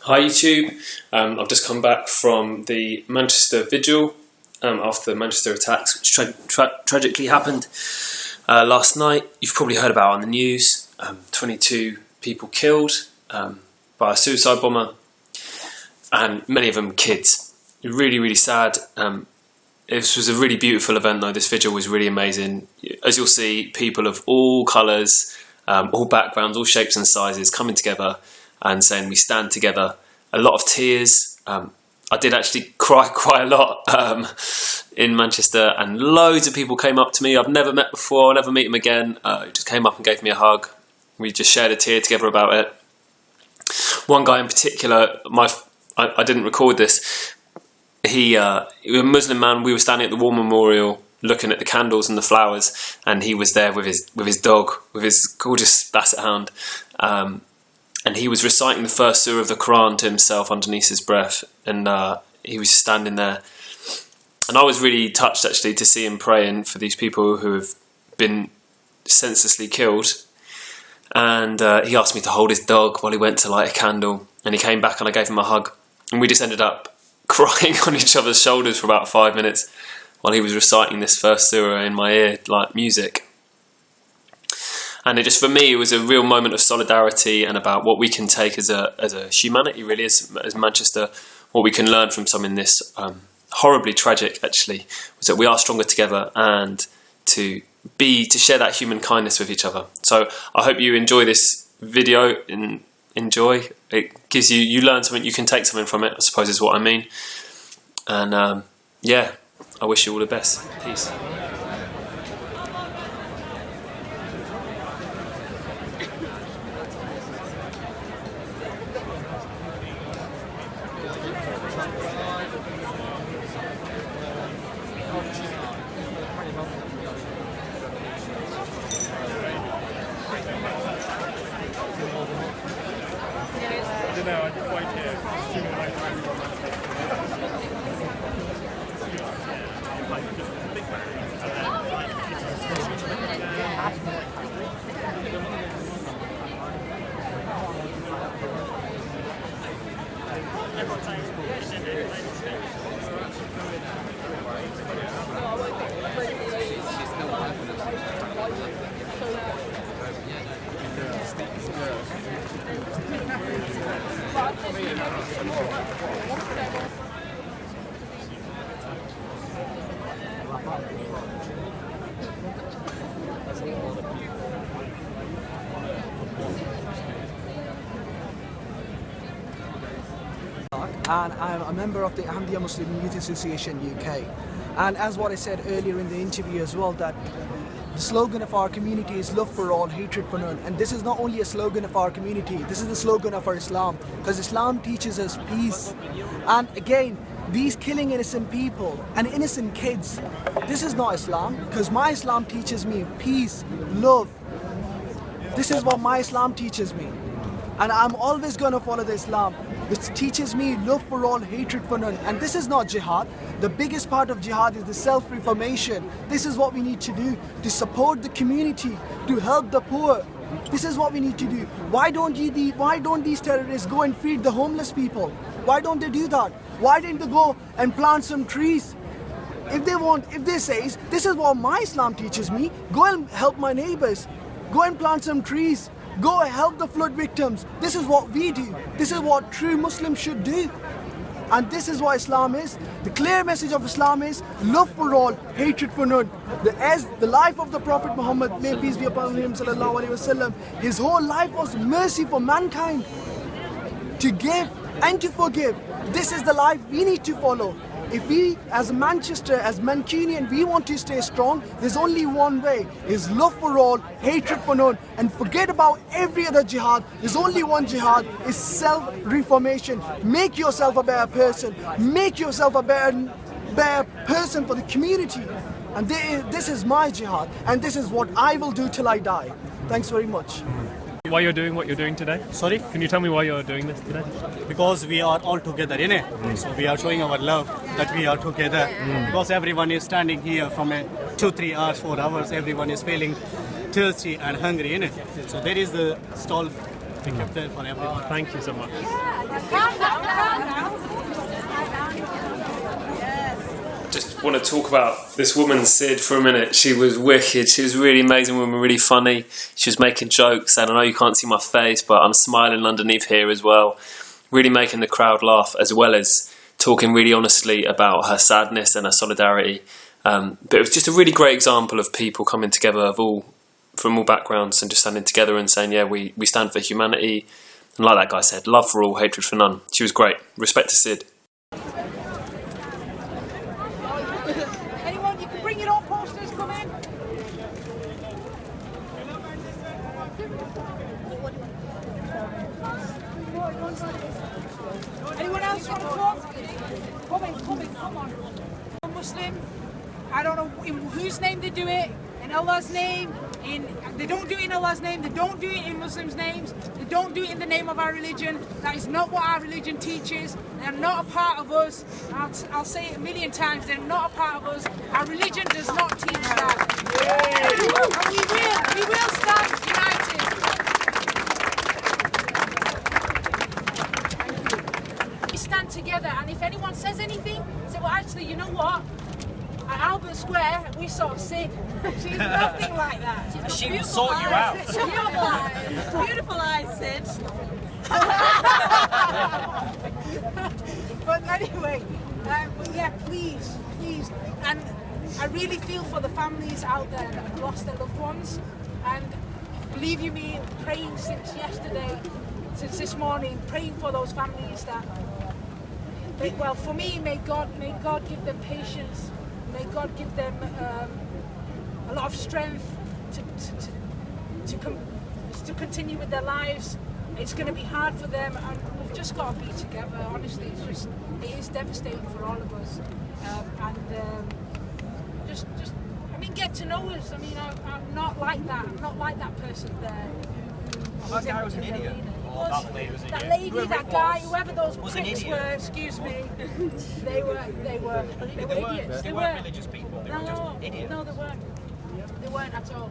Hi YouTube, I've just come back from the Manchester Vigil after the Manchester attacks, which tragically happened last night. You've probably heard about it on the news. 22 people killed by a suicide bomber, and many of them kids. Really, really sad. This was a really beautiful event though. This vigil was really amazing. As you'll see, people of all colours, all backgrounds, all shapes and sizes coming together and saying we stand together. A lot of tears. I did actually cry quite a lot in Manchester, and loads of people came up to me I've never met before, I'll never meet them again. Just came up and gave me a hug. We just shared a tear together about it. One guy in particular, I didn't record this. He was a Muslim man. We were standing at the War Memorial looking at the candles and the flowers, and he was there with his dog, with his gorgeous basset hound. And he was reciting the first surah of the Quran to himself underneath his breath, and he was standing there. And I was really touched actually to see him praying for these people who have been senselessly killed. And he asked me to hold his dog while he went to light a candle, and he came back and I gave him a hug. And we just ended up crying on each other's shoulders for about 5 minutes while he was reciting this first surah in my ear like music. And it just, for me, it was a real moment of solidarity and about what we can take as a humanity, really, as Manchester, what we can learn from something this horribly tragic, actually, was that we are stronger together, and to share that human kindness with each other. So I hope you enjoy this video and enjoy. It gives you learn something, you can take something from it, I suppose is what I mean. And yeah, I wish you all the best. Peace. And I'm a member of the Ahmadiyya Muslim Youth Association UK. And as what I said earlier in the interview as well, that the slogan of our community is love for all, hatred for none. And this is not only a slogan of our community, this is the slogan of our Islam, because Islam teaches us peace. And again, these killing innocent people and innocent kids, this is not Islam, because my Islam teaches me peace, love. This is what my Islam teaches me. And I'm always going to follow the Islam, which teaches me love for all, hatred for none. And this is not jihad. The biggest part of jihad is the self-reformation. This is what we need to do, to support the community, to help the poor. This is what we need to do. Why don't these terrorists go and feed the homeless people? Why don't they do that? Why didn't they go and plant some trees? If they say, this is what my Islam teaches me, go and help my neighbors. Go and plant some trees. Go and help the flood victims. This is what we do. This is what true Muslims should do. And this is what Islam is. The clear message of Islam is love for all, hatred for none. As the life of the Prophet Muhammad, may peace be upon him, sallallahu alaihi wasallam, his whole life was mercy for mankind. To give and to forgive. This is the life we need to follow. If we, as Manchester, as Mancunian, we want to stay strong, there's only one way, is love for all, hatred for none, and forget about every other jihad. There's only one jihad, is self-reformation. Make yourself a better person. Make yourself a better person for the community. And this is my jihad, and this is what I will do till I die. Thanks very much. Why you're doing what you're doing today? Sorry? Can you tell me why you're doing this today? Because we are all together, innit? So we are showing our love that we are together. Because everyone is standing here from 2, 3 hours, 4 hours. Everyone is feeling thirsty and hungry, innit? So there is the stall We kept there for everyone. Thank you so much. Just want to talk about this woman, Sid, for a minute. She was wicked. She was a really amazing woman, really funny. She was making jokes, and I know you can't see my face, but I'm smiling underneath here as well. Really making the crowd laugh, as well as talking really honestly about her sadness and her solidarity. But it was just a really great example of people coming together from all backgrounds and just standing together and saying, yeah, we stand for humanity. And like that guy said, love for all, hatred for none. She was great. Respect to Sid. Anyone, you can bring your own posters, come in. Anyone else want to talk? Come on. Muslim, I don't know in whose name they do it, in Allah's name, they don't do it in Allah's name, they don't do it in Muslims' names, they don't do it in the name of our religion. That is not what our religion teaches. They're not a part of us. I'll say it a million times, they're not a part of us. Our religion does not teach that. And we will stand united. We stand together, and if anyone says anything, say, well actually, you know what? At Albert Square, we saw Sid. She's nothing like that. She will sort you out. Beautiful eyes, Sid. But anyway, but yeah, please. And I really feel for the families out there that have lost their loved ones. And believe you me, praying since yesterday, since this morning, praying for those families that, well, for me, may God give them patience. May God give them a lot of strength to continue with their lives. It's going to be hard for them, and we've just got to be together. Honestly, it is devastating for all of us. Get to know us. I mean, I'm not like that. I'm not like that person there. That guy was an idiot. That lady, that guy, whoever those pricks were, excuse me, they were idiots. They weren't religious people. They were just idiots. No, they weren't. They weren't at all.